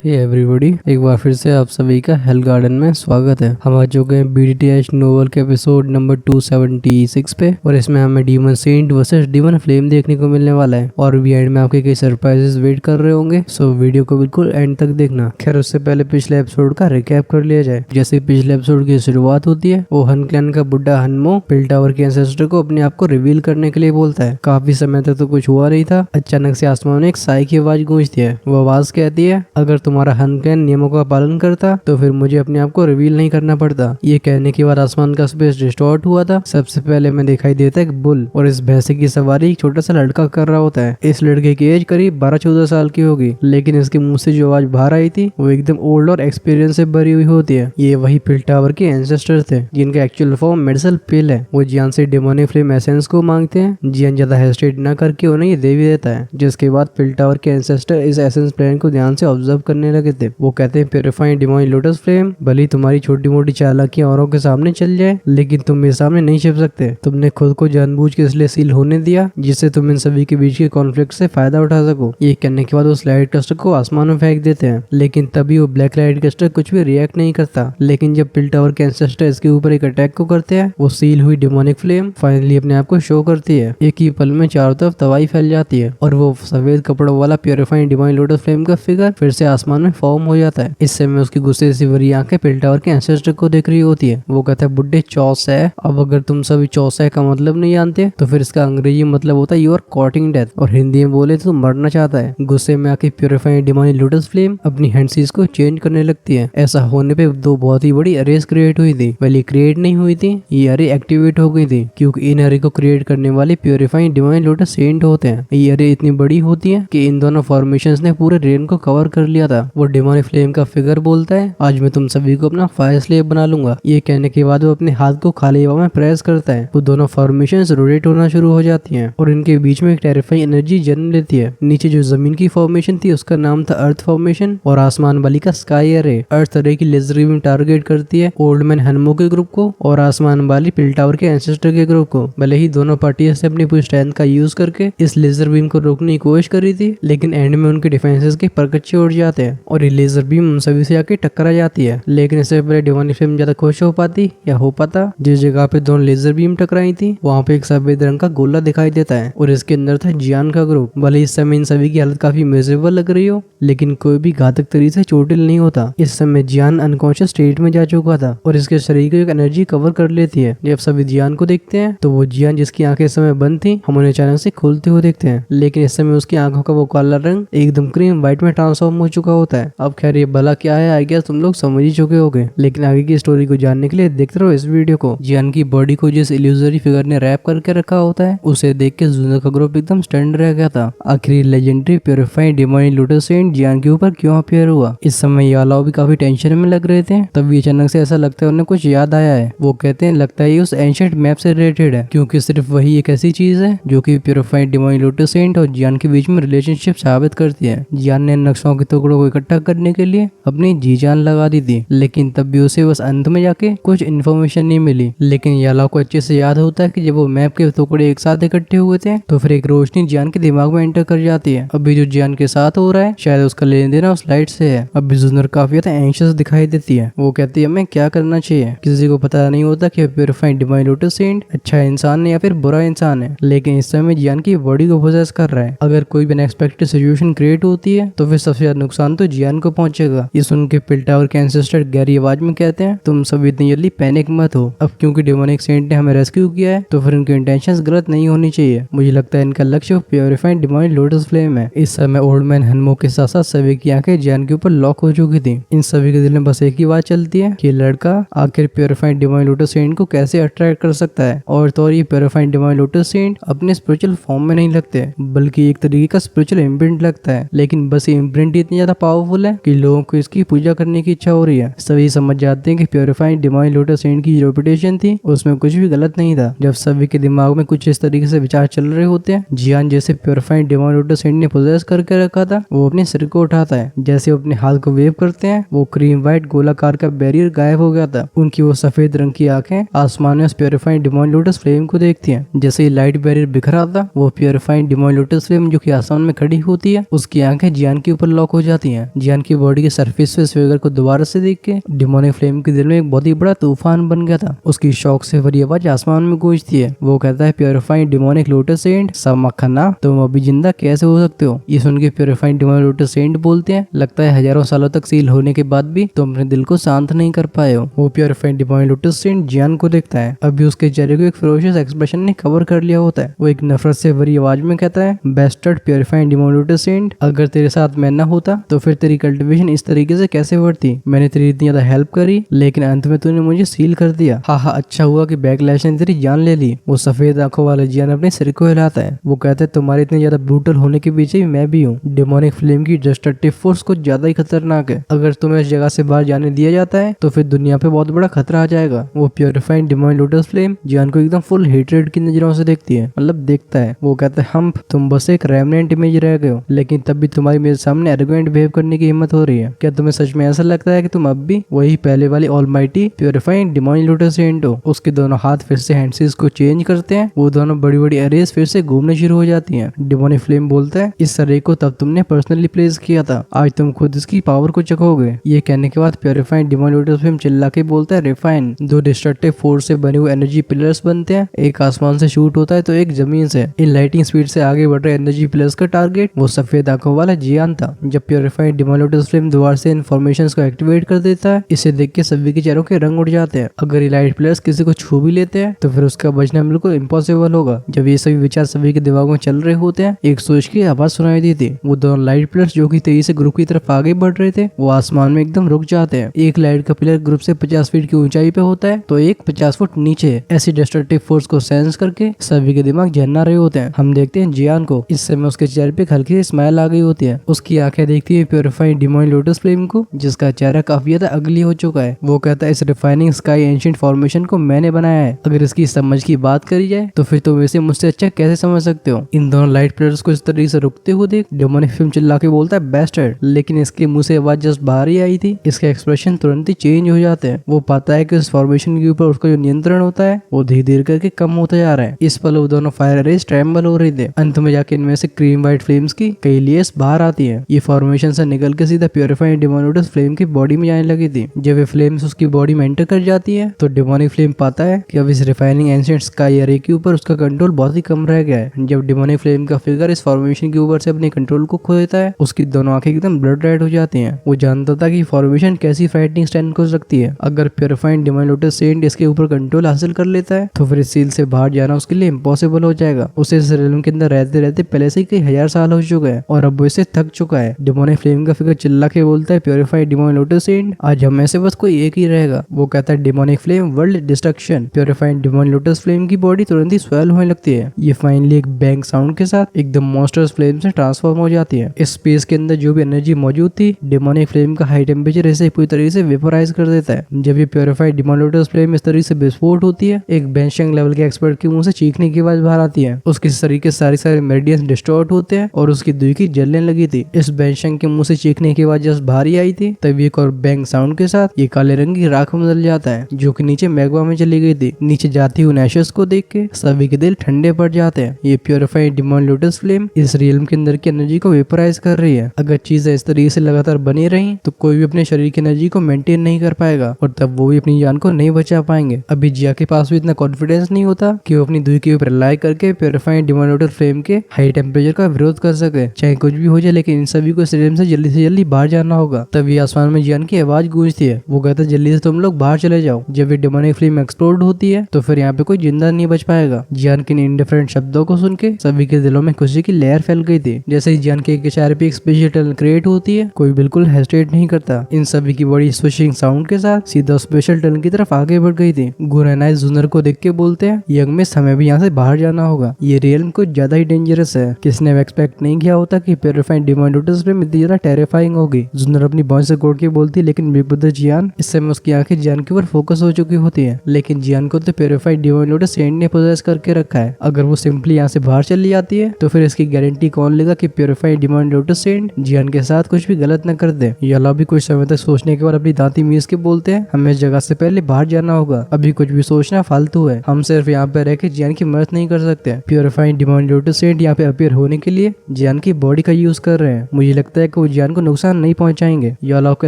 Hey everybody, एक बार फिर से आप सभी का हेल गार्डन में स्वागत है। हम आ चुके हैं बीडीटीएच नोवेल के एपिसोड नंबर 276 पे और इसमें हमें demon saint versus demon flame देखने को मिलने वाला है और भी एंड में आपके कई सरप्राइजेस वेट कर रहे होंगे। सो वीडियो को बिल्कुल एंड तक देखना। खैर उससे पहले पिछले एपिसोड का रिकैप कर लिया जाए। जैसे पिछले एपिसोड की शुरुआत होती है, वो हन क्लैन का बुड्ढा हनमो पिल टावर के एंसेस्टर को अपने आप को रिवील करने के लिए बोलता है। काफी समय तक तो कुछ हुआ नहीं था। अचानक से आसमान में एक साई की आवाज गूंजती है। वो आवाज कहती है, अगर तुम्हारा हनक्लैन नियमों का पालन करता तो फिर मुझे अपने आप को रिवील नहीं करना पड़ता। ये कहने के बाद आसमान का स्पेस डिस्टॉर्ट हुआ था। सबसे पहले में दिखाई देता है एक बुल और इस भैंसे की सवारी एक छोटा सा लड़का कर रहा होता है। इस लड़के की एज करीब 12-14 साल की होगी, लेकिन इसके मुंह से जो आवाज बाहर आई थी वो एकदम ओल्ड और एक्सपीरियंस से भरी हुई होती है। ये वही पिल टावर के एंसेस्टर थे जिनका एक्चुअल फॉर्म मेडिसल पिल है। वो जियान से डेमोनिक फ्लेम एसेंस को मांगते हैं। जियान ज्यादा हेजिटेट न करके उन्हें ये दे भी देता है, जिसके बाद पिल टावर के एंसेस्टर इस एसेंस प्लान को ध्यान से ऑब्जर्व करने लगे थे। वो कहते हैं, प्यूरिफाइंग डिवाइन लोटस फ्लेम भले तुम्हारी छोटी मोटी चालाकियां औरों के सामने चल जाए, लेकिन तुम मेरे सामने नहीं छिप सकते। तुमने खुद को जानबूझ के इसलिए सील होने दिया जिससे तुम इन सभी के बीच के कॉन्फ्लिक्ट से फायदा उठा सको। ये कहने के बाद उस लाइट क्लस्टर को आसमान में फेंक देते हैं, लेकिन तभी वो ब्लैक लाइट क्लस्टर कुछ भी रिएक्ट नहीं करता। लेकिन जब पिल टावर के एंसेस्टर इसके ऊपर एक अटैक को करते हैं, वो सील हुई डिमोनिक फ्लेम फाइनली अपने आप को शो करती है। एक ही पल में चारों तरफ तबाही फैल जाती है और वो सफेद कपड़ों वाला प्यूरिफाइंग डिवाइन लोटस फ्लेम का फिगर फिर से आसमान में फॉर्म हो जाता है। इस समय उसकी गुस्से से भरी आंखें पिल टावर के एंसेस्टर को देख रही होती है। वो कहता है, बुड्ढे चौस है। अब अगर तुम सभी चौस है का मतलब नहीं जानते तो फिर इसका अंग्रेजी मतलब होता है यू आर कॉटिंग डेथ, और हिंदी में बोले तो मरना चाहता है। गुस्से में आके प्यूरिफाइंग डिवाइन लोटस फ्लेम अपनी हैंडसीज को चेंज करने लगती है। ऐसा होने पे दो बहुत ही बड़ी अरेज क्रिएट हुई थी। पहले क्रिएट नहीं हुई थी, ये अरे एक्टिवेट हो गई थी, क्योंकि इन अरे को क्रिएट करने वाले प्यूरिफाइंग डिवाइन लोटस सेंट होते हैं। ये अरे इतनी बड़ी होती है कि इन दोनों फॉर्मेशंस ने पूरे रेन को कवर कर लिया था। वो डिमोनिक फ्लेम का फिगर बोलता है, आज मैं तुम सभी को अपना फायर स्लेव बना लूंगा। ये कहने के बाद वो अपने हाथ को खाली हवा में प्रेस करता है। वो दोनों फॉर्मेशंस रोटेट होना शुरू हो जाती हैं और इनके बीच में एक टेरिफाइंग एनर्जी जन्म लेती है। नीचे जो जमीन की फॉर्मेशन थी उसका नाम था अर्थ फॉर्मेशन और आसमान वाली का स्काई अरे। अर्थ अरे की लेजर बीम टारगेट करती है ओल्ड मैन हनमो के ग्रुप को और आसमान वाली पिल टावर के एंसेस्टर के ग्रुप को। भले ही दोनों पार्टियों से अपनी पूरी स्ट्रेंथ का यूज करके इस लेजर बीम को रोकने की कोशिश करी थी, लेकिन एंड में उनके डिफेंसेस के परकच्चे उड़ जाते हैं और ये लेजर बीम उन सभी से आके टकरा जाती है। लेकिन इससे पहले डिवाइन फ्लेम ज्यादा खुश हो पाती या हो पाता, जिस जगह पे दोनों लेजर बीम टकराई थी वहाँ पे एक सफेद रंग का गोला दिखाई देता है और इसके अंदर था जियान का ग्रुप। भले इस समय इन सभी की हालत काफी मिजरेबल लग रही हो, लेकिन कोई भी घातक तरीके से चोटिल नहीं होता। इस समय जियान अनकॉन्शियस स्टेट में जा चुका था और इसके शरीर को एक एनर्जी कवर कर लेती है। जब सभी जियान को देखते हैं तो वो जियान जिसकी आंखें इस समय बंद थी, हम उन्हें अचानक से खुलते हुए देखते हैं, लेकिन इस समय उसकी आंखों का वो काला रंग एकदम क्रीम व्हाइट में ट्रांसफॉर्म हो चुका होता है। अब खैर ये भला क्या है, आई गेस तुम लोग समझ ही चुके होगे, लेकिन आगे की स्टोरी को जानने के लिए देखते रहो इस वीडियो को। जियान की बॉडी को जिस इल्यूजरी फिगर ने रैप करके रखा होता है उसे देख के जूनर का ग्रुप एकदम स्टैंड रह गया था। आखिर लेजेंडरी प्यूरिफाइंग डिवाइन लोटस सेंट जियान के ऊपर क्यों अपीयर हुआ। इस समय यालाओ भी काफी टेंशन में लग रहे थे। तभी अचानक से ऐसा लगता है उन्हें कुछ याद आया है। वो कहते हैं, लगता है ये उस एंशिएंट मैप से रिलेटेड है, क्योंकि सिर्फ वही एक ऐसी चीज है जो कि प्यूरिफाइंग डिवाइन लोटस सेंट और जियान के बीच में रिलेशनशिप साबित करती है। जियान ने नक्शों के टुकड़ों को इकट्ठा करने के लिए अपनी जी जान लगा दी थी, लेकिन तब भी उसे बस अंत में जाके कुछ इन्फॉर्मेशन नहीं मिली। लेकिन यालाओ को अच्छे से याद होता है कि जब वो मैप के टुकड़े एक साथ इकट्ठे हुए थे तो फिर एक रोशनी जियान के दिमाग में एंटर कर जाती है। अभी जो जियान के साथ हो रहा है शायद उसका लेन देना उस लाइट से है। अभी जूनर काफी ज्यादा एंशियस दिखाई देती है। वो कहती है, हमें क्या करना चाहिए। किसी को पता नहीं होता कि प्यूरिफाइंग डिवाइन लोटस सेंट अच्छा इंसान है या फिर बुरा इंसान है, लेकिन इस समय जियान की बॉडी को पोजेस कर रहा है। अगर कोई भी अनएक्सपेक्टेड सिचुएशन क्रिएट होती है तो फिर सबसे ज्यादा नुकसान तो जियान को पहुंचेगा। ये सुन के पिल टावर के एंसेस्टर गहरी आवाज में कहते हैं, तुम सब इतनी जल्दी पैनिक मत हो। अब क्योंकि डिमोनिक सेंट ने हमें रेस्क्यू किया है तो फिर उनके इंटेंशंस गलत नहीं होनी चाहिए। मुझे लगता है इनका लक्ष्य प्यूरिफाइंग डिवाइन लोटस फ्लेम है। इस समय ओल्ड मैन हनमो के साथ साथ सभी की आंखें जियान के ऊपर लॉक हो चुकी थी। इन सभी के दिल में बस एक ही बात चलती है कि लड़का आखिर प्यूरिफाइंग डिवाइन लोटस सेंट को कैसे अट्रैक्ट कर सकता है। और तो ये प्यूरिफाइंग डिवाइन लोटस सेंट अपने स्पिरिचुअल फॉर्म में नहीं लगते, बल्कि एक तरीके का स्पिरिचुअल इम्प्रिंट लगता है। लेकिन बस ये इम्प्रिंट इतनी ज्यादा पावरफुल है कि लोगों को इसकी पूजा करने की इच्छा हो रही है। सभी समझ जाते हैं कि प्यूरिफाइंग डिवाइन लोटस सेंट की रेपुटेशन थी उसमें कुछ भी गलत नहीं था। जब सभी के दिमाग में कुछ इस तरीके से विचार चल रहे होते हैं, जियान जैसे प्यूरिफाइंग डिवाइन लोटस सेंट ने पोजेस करके रखा था वो अपने सिर को उठाता है। जैसे वो अपने हाथ को वेव करते हैं वो क्रीम व्हाइट गोलाकार का बैरियर गायब हो गया था। उनकी वो सफेद रंग की आंखें आसमान में प्यूरिफाइंग डिवाइन लोटस फ्लेम को देखती हैं। जैसे ही लाइट बैरियर बिखरा था वो प्यूरिफाइंग डिवाइन लोटस फ्लेम जो कि आसमान में खड़ी होती है उसकी आंखें जियान के ऊपर लॉक हो जाती हैं। जियान की बॉडी के सरफेस पे स्वेगर को दोबारा से देख के डिमोनिक फ्लेम के दिल में एक बहुत ही बड़ा तूफान बन गया था। उसकी शौक से भरी आवाज आसमान में गूंजती है। वो कहता है, प्योरीफाइंग डिमोनिक लोटस सेंट सब मक्खना, तुम अभी जिंदा कैसे हो सकते हो? ये सुन के प्योरीफाइंग डिमोनिक लोटस सेंट बोलते हैं, लगता है हजारों सालों तक सील होने के बाद भी तुम अपने दिल को शांत नहीं कर पाए हो। वो प्योरीफाइंग डिमोनिक लोटस सेंट जियान को देखता है। अभी उसके चेहरे को एक फेरोशियस एक्सप्रेशन ने कवर कर लिया होता है। वो एक नफरत से भरी आवाज में कहता है, बेस्टर्ड प्योरीफाइंग डिमोनिक लोटस सेंट, अगर तेरे साथ मैं न होता तो फिर तेरी कल्टिवेशन इस तरीके से कैसे बढ़ती? मैंने तेरी इतनी ज्यादा हेल्प करी, लेकिन अंत में तूने मुझे सील कर दिया। हाँ, अच्छा हुआ कि बैकलैश ने तेरी जान ले ली। वो सफेद आंखों वाले जियान अपने सिर को हिलाता है। वो कहता है, तुम्हारे इतने ज्यादा ब्रूटल होने के पीछे मैं भी हूँ। डिमोनिक फ्लेम की डिस्ट्रक्टिव फोर्स कुछ ज्यादा ही खतरनाक है। अगर तुम्हें इस जगह से बाहर जाने दिया जाता है तो फिर दुनिया पे बहुत बड़ा खतरा आ जाएगा। वो प्योरीफाइंग डिमोनिक लोटस फ्लेम जियान को एकदम फुल हेट्रेड की नजरों से देखती है, मतलब देखता है। वो कहता है, हम तुम बस एक रेमनेंट इमेज रह गए हो, लेकिन तब भी तुम्हारी मेरे सामने एरोगेंट बिहेव करने की हिम्मत हो रही है। क्या तुम्हें सच में ऐसा लगता है कि तुम अब भी वही पहले वाली almighty purifying demonic lotus saint हो? उसके दोनों हाथ फिर से हैंडसीज को चेंज करते हैं। वो दोनों बड़ी बड़ी एरेज फिर से घूमने शुरू हो जाती हैं। डिमोनिक फ्लेम बोलता है, इस अरे को तब तुमने पर्सनली प्लेस किया था, आज तुम खुद इसकी पावर को चखोगे। ये कहने के बाद प्योरीफाइंग डिमोनिक लोटस फ्लेम चिल्ला के बोलता है, रिफाइन। दो डिस्ट्रक्टिव फोर्स से बने हुए एनर्जी पिलर्स बनते हैं, एक आसमान से शूट होता है तो एक जमीन से। इन लाइटिंग स्पीड से आगे बढ़ रहे एनर्जी पिलर्स का टारगेट वो सफेद आंखों वाला जियान था। जब प्योरीफाइंग डिमोनिक लोटस फ्लेम दोबारा से इन्फॉर्मेशन को एक्टिवेट कर देता है, इसे देख के सभी के चेहरों के रंग उड़ जाते हैं। अगर ये लाइट पिलर्स किसी को छू भी लेते हैं तो फिर उसका बचना बिल्कुल इम्पॉसिबल होगा। जब ये सभी विचार सभी के दिमागों में चल रहे होते हैं, एक सोच की आवाज सुनाई दी थी। वो दोनों लाइट पिलर्स जो कि तेजी से ग्रुप की तरफ आगे बढ़ रहे थे, वो आसमान में एकदम रुक जाते हैं। एक लाइट का पिलर ग्रुप से 50 फीट की ऊंचाई पे होता है तो एक 50 फुट नीचे। ऐसी डिस्ट्रक्टिव फोर्स को सेंस करके सभी के दिमाग झरना रहे होते हैं। हम देखते हैं जियान को। इस समय उसके चेहरे पे हल्की सी स्माइल आ गई होती है। उसकी आंखें देखती है प्योरीफाइंग डिमोनिक लोटस फ्लेम को, जिसका चेहरा काफी ज्यादा अगली हो चुका है। वो कहता है, इस रिफाइनिंग स्काई एंशिएंट फॉर्मेशन को मैंने बनाया है। अगर इसकी समझ की बात करी जाए तो फिर तुम इसे मुझसे अच्छा कैसे समझ सकते हो? इन दोनों लाइट पिलर्स को इस तरीके से रुकते हुए देख डिमोनिक फ्लेम चिल्ला के बोलता है, बेस्टर्ड। लेकिन इसके मुंह से आवाज जस्ट बाहर ही आई थी, इसका एक्सप्रेशन तुरंत ही चेंज हो जाते हैं। वो पाता है कि इस फॉर्मेशन के ऊपर उसका जो नियंत्रण होता है वो धीरे धीरे करके कम होता जा रहा है। इस पल वो दोनों फायर रेस ट्रैम्बल हो रहे थे। अंत में जाके इनमें से क्रीम व्हाइट फ्लेम्स की कई लेयर्स बाहर आती है। ये फॉर्मेशन से निकल के सीधा प्योरीफाइंग डिमोनिक लोटस फ्लेम की बॉडी में जाने लगी थी। जब ये फ्लेम्स उसकी बॉडी में एंटर कर जाती है तो डिमोनिक फ्लेम पाता है कि अब इस रिफाइनिंग एंशिएंट स्काई एरे के ऊपर उसका कंट्रोल बहुत ही कम रह गया है। जब डिमोनिक फ्लेम का फिगर इस फॉर्मेशन के ऊपर से अपने कंट्रोल को खो देता है, उसकी दोनों आंखें एकदम ब्लड रेड हो जाती हैं। वो जानता था कि फॉर्मेशन कैसी फ्राइटनिंग स्टैंड हो सकती है। अगर प्योरीफाइंग डिमोनिक लोटस सेंट इसके ऊपर कंट्रोल हासिल कर लेता है तो फिर इस सील से बाहर जाना उसके लिए इम्पॉसिबल हो जाएगा। उसे इस रेलम के अंदर रहते रहते पहले से ही कई हजार साल हो चुके हैं और अब वो इसे थक चुका है। डिमोनिक फ्लेम का फिगर चिल्ला के बोलता है, प्योरीफाइंग डिमोनिक लोटस सेंट, आज हम में से बस कोई एक ही रहेगा। वो कहता है, demonic flame world destruction. Purifying demonic lotus flame की बॉडी तुरंत ही स्वेल होने लगती है। ये फाइनली एक बैंग साउंड के साथ एकदम मॉन्स्टर्स फ्लेम से ट्रांसफॉर्म हो जाती है। इस स्पेस के अंदर जो भी एनर्जी मौजूद थी, डिमोनिक फ्लेम का हाई टेम्परेचर इसे पूरी तरीके से वेपोराइज कर देता है। जब ये प्योरीफाइड डिमोनिक लोटस फ्लेम इस तरीके से विस्फोट होती है, एक बेंशिंग लेवल के एक्सपर्ट के मुंह से चीखने की आवाज बाहर आती है। उसके शरीर के सारे मेरिडियंस डिस्टॉर्ट होते हैं और उसकी दुई की जलने लगी थी। इस बेंशिंग के मुंह से चीखने की आवाज जस्ट बाहर ही आई थी, तभी एक और बैंग साउंड के साथ ये काले रंग की राख में बदल जाता है, जो कि नीचे मैग्मा में चली गई थी। नीचे जाती हुई नैशेस को देख के सभी के दिल ठंडे पड़ जाते हैं। ये प्योरीफाइड डिमोनिक लोटस फ्लेम इस रियल्म के अंदर की एनर्जी को वेपराइज कर रही है। अगर चीजें इस तरीके से लगातार बनी रही तो कोई भी अपने शरीर की एनर्जी को मेंटेन नहीं कर पाएगा और तब वो भी अपनी जान को नहीं बचा पाएंगे। अभी जिया के पास भी इतना कॉन्फिडेंस नहीं होता कि वो अपनी दुई के ऊपर रिलाई करके प्योरीफाइड डिमोनिक लोटस फ्लेम के हाई टेम्परेचर का विरोध कर सके, चाहे कुछ भी हो जाए। लेकिन इन सभी को इस रियल्म से जल्दी बाहर जाना होगा। तभी आसमान में जियान की आवाज गूंजती है। वो कहता है, जल्दी से तुम लोग बाहर चले जाओ। जब ये डिमोनिक फ्लेम एक्सप्लोड होती है तो फिर यहाँ पे कोई जिंदा नहीं बच पाएगा। जियान के इंडिफरेंट शब्दों को सुन के सभी के दिलों में खुशी की लहर फैल गई थी। जैसे ही जियान के इशारे पे एक स्पेशल टनल क्रिएट होती है, कोई बिल्कुल हेजिटेट नहीं करता। इन सभी की बड़ी स्विशिंग साउंड के साथ सीधा स्पेशल टनल की तरफ आगे बढ़ गई थी। गुरेनाइज जूनर को देख के बोलते हैं, यंग मिस हमें भी यहाँ से बाहर जाना होगा। ये रियल्म कुछ ज्यादा ही डेंजरस है। किसने एक्सपेक्ट नहीं किया होता कि प्योरीफाइड डिमोनिक लोटस फ्लेम इतनी ज्यादा टेरिफाइंग होगी। जूनर अपनी बॉय से कोड के बोलती है, लेकिन बिग ब्रदर जियान, इस समय उसकी आंखें जियान के ऊपर फोकस हो चुकी होती है। लेकिन जियान को तो प्योरीफाइड डिमोनिक लोटस सेंट ने पोजेस करके रखा है। अगर वो सिंपली यहाँ से बाहर चली जाती है तो फिर इसकी गारंटी कौन लेगा कि प्योरीफाइड डिमोनिक लोटस सेंट जियान के साथ कुछ भी गलत न कर दे। यला भी कुछ समय तक सोचने के बाद अपनी दांती मीस के बोलते हैं, हमें इस जगह से पहले बाहर जाना होगा। अभी कुछ भी सोचना फालतू है। हम सिर्फ यहाँ पे रह के जियान की मदद नहीं कर सकते। प्योरीफाइड डिमोनिक लोटस सेंट यहाँ पे अपीयर होने के लिए जियान की बॉडी का यूज कर रहे हैं। मुझे लगता है कि वो जियान को नुकसान नहीं पहुंचाएंगे। यालो के